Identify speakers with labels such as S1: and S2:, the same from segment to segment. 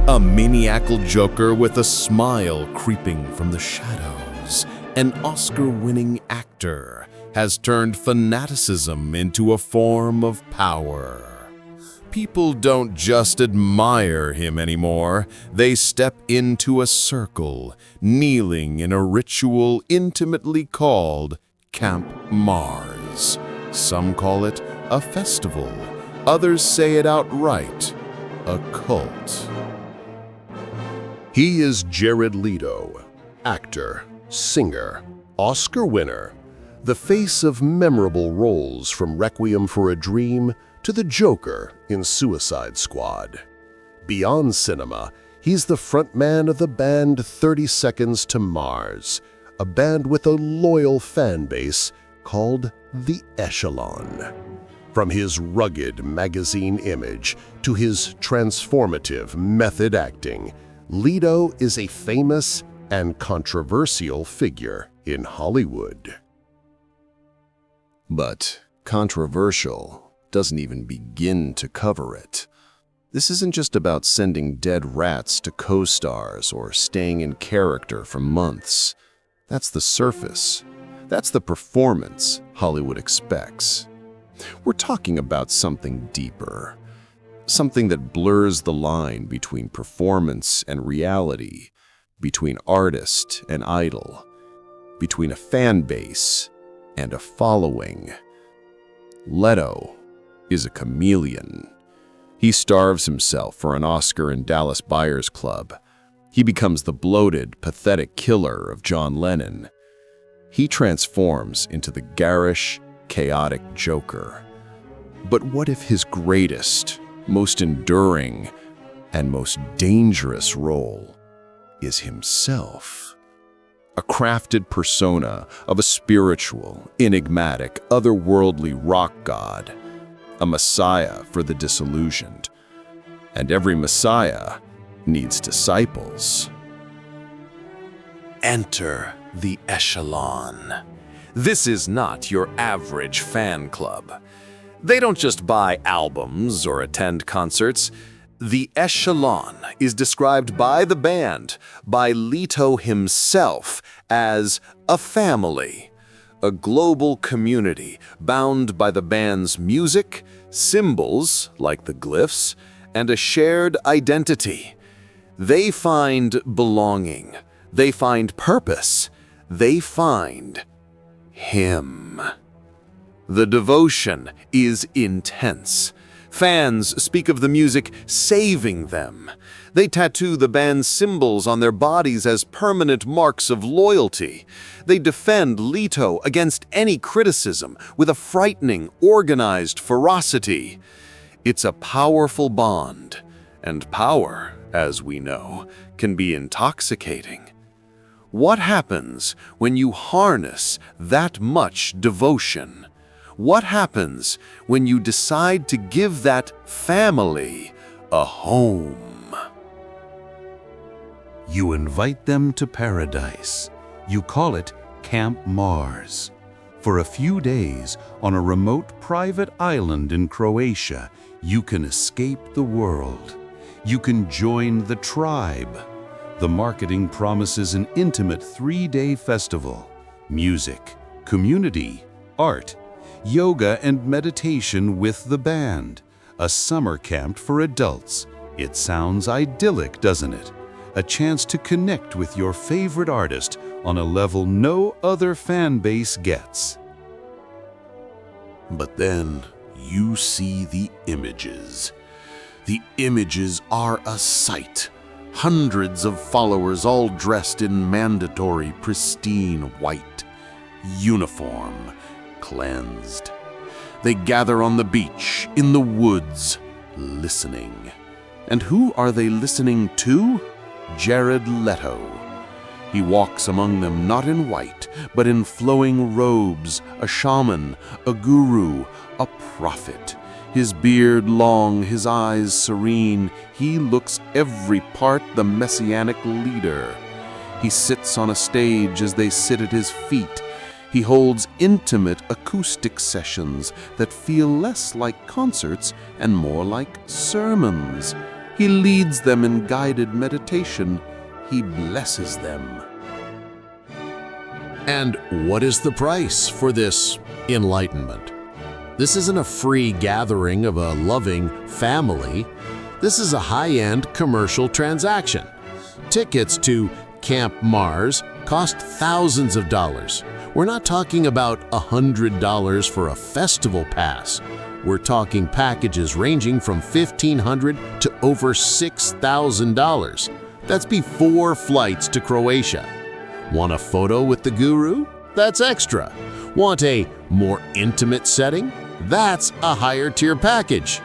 S1: A maniacal Joker with a smile creeping from the shadows. An Oscar-winning actor has turned fanaticism into a form of power. People don't just admire him anymore. They step into a circle, kneeling in a ritual intimately called Camp Mars. Some call it a festival. Others say it outright, a cult.
S2: He is Jared Leto, actor, singer, Oscar winner, the face of memorable roles from Requiem for a Dream to the Joker in Suicide Squad. Beyond cinema, he's the frontman of the band 30 Seconds to Mars, a band with a loyal fan base called The Echelon. From his rugged magazine image to his transformative method acting, Leto is a famous and controversial figure in Hollywood.
S3: But controversial doesn't even begin to cover it. This isn't just about sending dead rats to co-stars or staying in character for months. That's the surface. That's the performance Hollywood expects. We're talking about something deeper. Something that blurs the line between performance and reality, between artist and idol, between a fan base and a following. Leto is a chameleon. He starves himself for an Oscar in Dallas Buyers Club. He becomes the bloated, pathetic killer of John Lennon. He transforms into the garish, chaotic Joker. But what if his greatest, most enduring, and most dangerous role is himself? A crafted persona of a spiritual, enigmatic, otherworldly rock god, a messiah for the disillusioned. And every messiah needs disciples.
S1: Enter the Echelon. This is not your average fan club. They don't just buy albums or attend concerts. The Echelon is described by the band, by Leto himself, as a family, a global community bound by the band's music, symbols like the glyphs, and a shared identity. They find belonging. They find purpose. They find him. The devotion is intense. Fans speak of the music saving them. They tattoo the band's symbols on their bodies as permanent marks of loyalty. They defend Leto against any criticism with a frightening, organized ferocity. It's a powerful bond, and power, as we know, can be intoxicating. What happens when you harness that much devotion? What happens when you decide to give that family a home?
S4: You invite them to paradise. You call it Camp Mars. For a few days, on a remote private island in Croatia, you can escape the world. You can join the tribe. The marketing promises an intimate 3-day festival. Music, community, art, yoga and meditation with the band. A summer camp for adults. It sounds idyllic, doesn't it? A chance to connect with your favorite artist on a level no other fan base gets.
S2: But then you see the images. The images are a sight. Hundreds of followers all dressed in mandatory, pristine white. Uniform. Cleansed. They gather on the beach, in the woods, listening. And who are they listening to? Jared Leto. He walks among them not in white, but in flowing robes, a shaman, a guru, a prophet. His beard long, his eyes serene, he looks every part the messianic leader. He sits on a stage as they sit at his feet. He holds intimate acoustic sessions that feel less like concerts and more like sermons. He leads them in guided meditation. He blesses them.
S3: And what is the price for this enlightenment? This isn't a free gathering of a loving family. This is a high-end commercial transaction. Tickets to Camp Mars cost thousands of dollars. We're not talking about $100 for a festival pass. We're talking packages ranging from $1,500 to over $6,000. That's before flights to Croatia. Want a photo with the guru? That's extra. Want a more intimate setting? That's a higher tier package.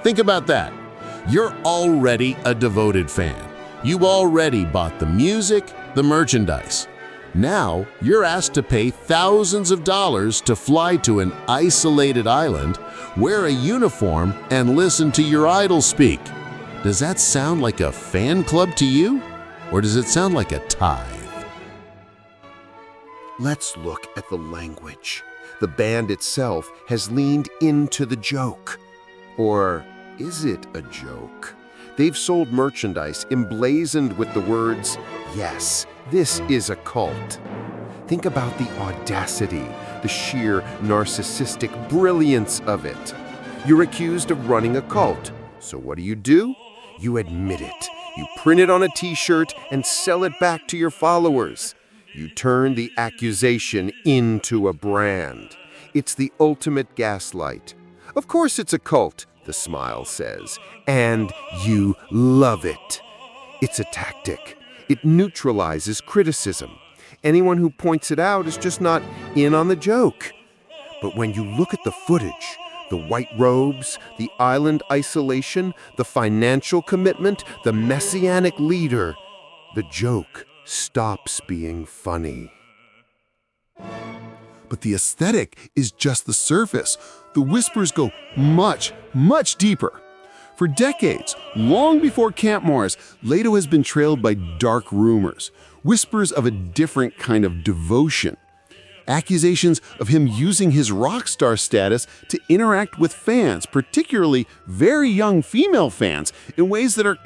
S3: Think about that. You're already a devoted fan. You already bought the music, the merchandise. Now you're asked to pay thousands of dollars to fly to an isolated island, wear a uniform, and listen to your idol speak. Does that sound like a fan club to you? Or does it sound like a tithe?
S5: Let's look at the language. The band itself has leaned into the joke. Or is it a joke? They've sold merchandise emblazoned with the words, "Yes, this is a cult." Think about the audacity, the sheer narcissistic brilliance of it. You're accused of running a cult. So what do? You admit it. You print it on a t-shirt and sell it back to your followers. You turn the accusation into a brand. It's the ultimate gaslight. Of course it's a cult, the smile says, and you love it. It's a tactic. It neutralizes criticism. Anyone who points it out is just not in on the joke. But when you look at the footage, the white robes, the island isolation, the financial commitment, the messianic leader, the joke stops being funny.
S2: But the aesthetic is just the surface. The whispers go much, much deeper. For decades, long before Camp Mars, Leto has been trailed by dark rumors, whispers of a different kind of devotion. Accusations of him using his rock star status to interact with fans, particularly very young female fans, in ways that are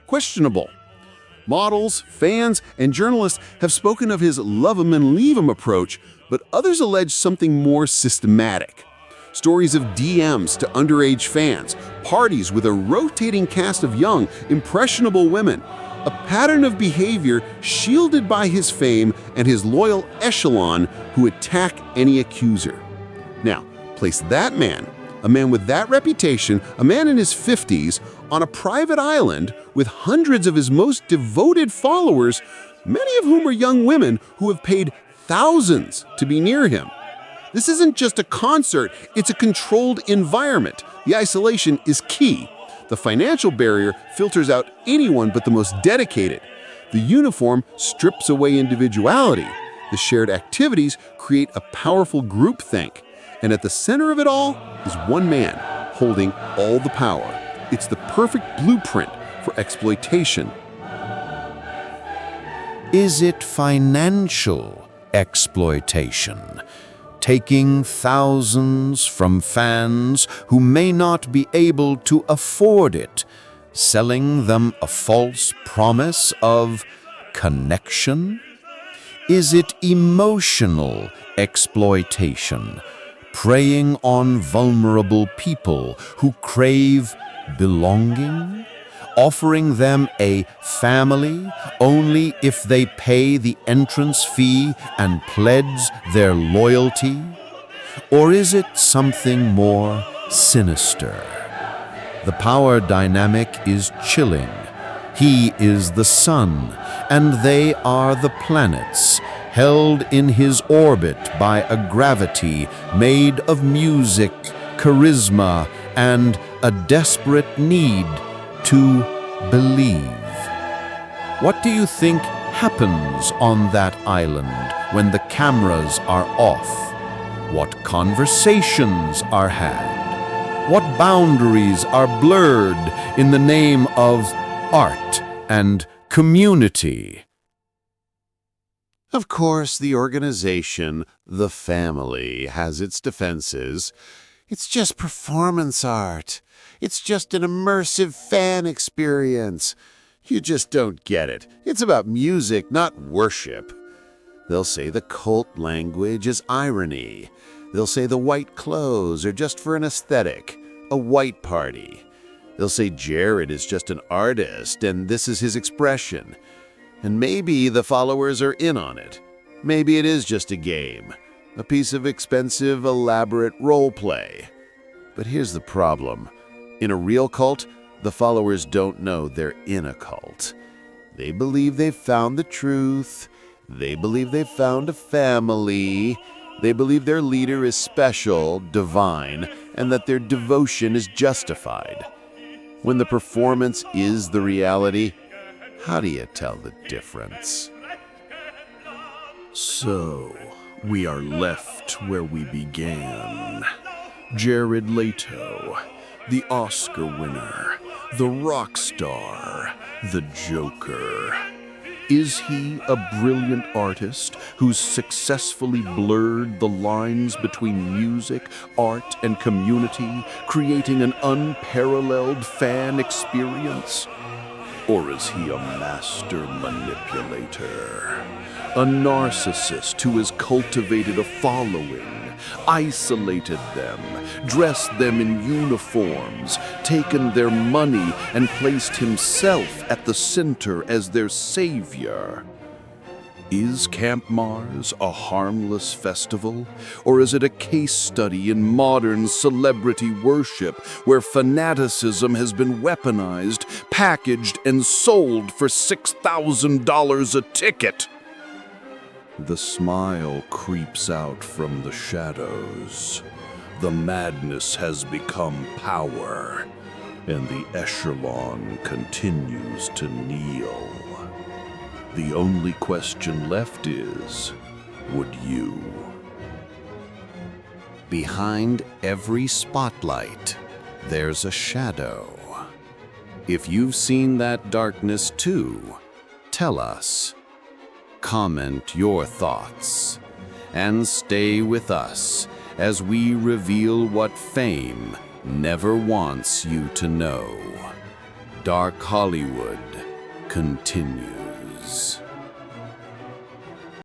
S2: questionable. Models, fans, and journalists have spoken of his love 'em and leave 'em approach, but others allege something more systematic. Stories of DMs to underage fans, parties with a rotating cast of young, impressionable women, a pattern of behavior shielded by his fame and his loyal echelon who attack any accuser. Now, place that man, a man with that reputation, a man in his 50s, on a private island with hundreds of his most devoted followers, many of whom are young women who have paid thousands to be near him. This isn't just a concert, it's a controlled environment. The isolation is key. The financial barrier filters out anyone but the most dedicated. The uniform strips away individuality. The shared activities create a powerful groupthink. And at the center of it all is one man holding all the power. It's the perfect blueprint for exploitation.
S4: Is it financial exploitation? Taking thousands from fans who may not be able to afford it, selling them a false promise of connection? Is it emotional exploitation, preying on vulnerable people who crave belonging, offering them a family only if they pay the entrance fee and pledge their loyalty? Or is it something more sinister? The power dynamic is chilling. He is the sun, and they are the planets, held in his orbit by a gravity made of music, charisma, and a desperate need to believe. What do you think happens on that island when the cameras are off? What conversations are had? What boundaries are blurred in the name of art and community?
S3: Of course, the organization, the family, has its defenses. It's just performance art.
S2: It's just an immersive fan experience. You just don't get it. It's about music, not worship. They'll say the cult language is irony. They'll say the white clothes are just for an aesthetic, a white party. They'll say Jared is just an artist and this is his expression. And maybe the followers are in on it. Maybe it is just a game, a piece of expensive, elaborate role play. But here's the problem. In a real cult, the followers don't know they're in a cult. They believe they've found the truth. They believe they've found a family. They believe their leader is special, divine, and that their devotion is justified. When the performance is the reality, how do you tell the difference?
S3: So, we are left where we began. Jared Leto, the Oscar winner, the rock star, the Joker. Is he a brilliant artist who's successfully blurred the lines between music, art, and community, creating an unparalleled fan experience? Or is he a master manipulator? A narcissist who has cultivated a following, isolated them, dressed them in uniforms, taken their money, and placed himself at the center as their savior? Is Camp Mars a harmless festival, or is it a case study in modern celebrity worship where fanaticism has been weaponized, packaged, and sold for $6,000 a ticket? The smile creeps out from the shadows. The madness has become power, and the echelon continues to kneel. The only question left is, would you?
S1: Behind every spotlight, there's a shadow. If you've seen that darkness too, tell us. Comment your thoughts, and stay with us as we reveal what fame never wants you to know. Dark Hollywood continues.